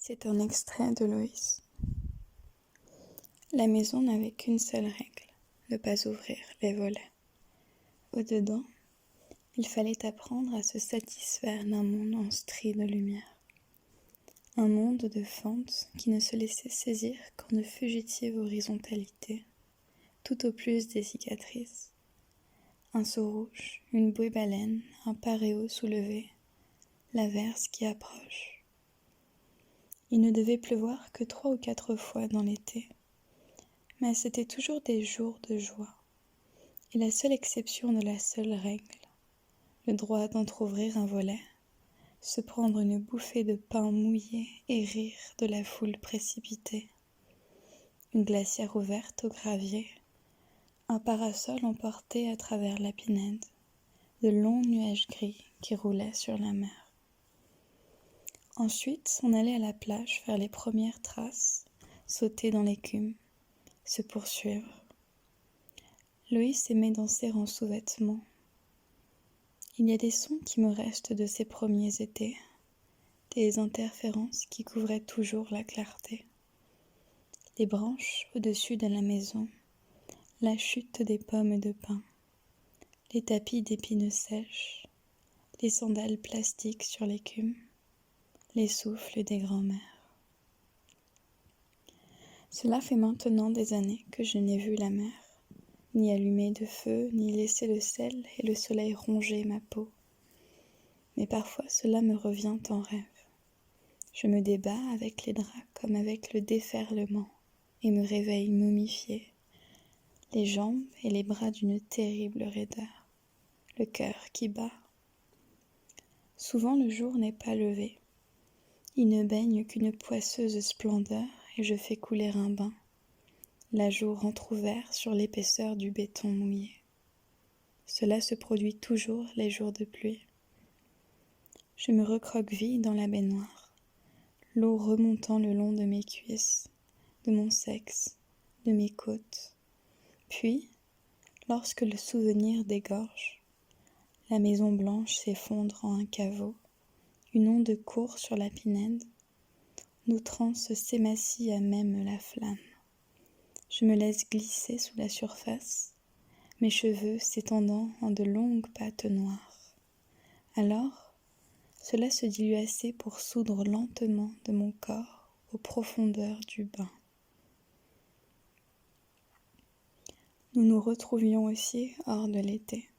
C'est un extrait de Loïs. La maison n'avait qu'une seule règle, ne pas ouvrir les volets. Au-dedans, il fallait apprendre à se satisfaire d'un monde en stries de lumière. Un monde de fentes qui ne se laissait saisir qu'en de fugitives horizontalités, tout au plus des cicatrices. Un seau rouge, une bouée baleine, un paréo soulevé, l'averse qui approche. Il ne devait pleuvoir que 3 ou 4 fois dans l'été, mais c'était toujours des jours de joie, et la seule exception de la seule règle, le droit d'entr'ouvrir un volet, se prendre une bouffée de pain mouillé et rire de la foule précipitée. Une glacière ouverte au gravier, un parasol emporté à travers la pinède, de longs nuages gris qui roulaient sur la mer. Ensuite, on allait à la plage faire les premières traces, sauter dans l'écume, se poursuivre. Loïs aimait danser en sous-vêtements. Il y a des sons qui me restent de ces premiers étés, des interférences qui couvraient toujours la clarté. Les branches au-dessus de la maison, la chute des pommes de pin, les tapis d'épines sèches, les sandales plastiques sur l'écume, les souffles des grands-mères. Cela fait maintenant des années que je n'ai vu la mer, ni allumé de feu, ni laissé le sel et le soleil ronger ma peau. Mais parfois cela me revient en rêve. Je me débats avec les draps comme avec le déferlement et me réveille momifiée, les jambes et les bras d'une terrible raideur, le cœur qui bat. Souvent le jour n'est pas levé. Il ne baigne qu'une poisseuse splendeur et je fais couler un bain, la joue entrouverte sur l'épaisseur du béton mouillé. Cela se produit toujours les jours de pluie. Je me recroqueville dans la baignoire, l'eau remontant le long de mes cuisses, de mon sexe, de mes côtes. Puis, lorsque le souvenir dégorge, la maison blanche s'effondre en un caveau, une onde court sur la pinède, l'outrance s'émacie à même la flamme. Je me laisse glisser sous la surface, mes cheveux s'étendant en de longues pattes noires. Alors, cela se dilue assez pour soudre lentement de mon corps aux profondeurs du bain. Nous nous retrouvions aussi hors de l'été,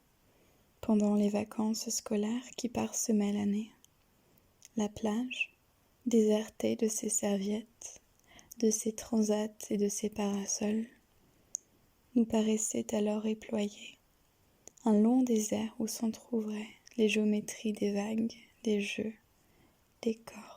pendant les vacances scolaires qui parsemaient l'année. La plage, désertée de ses serviettes, de ses transats et de ses parasols, nous paraissait alors éployée, un long désert où s'entr'ouvraient les géométries des vagues, des jeux, des corps.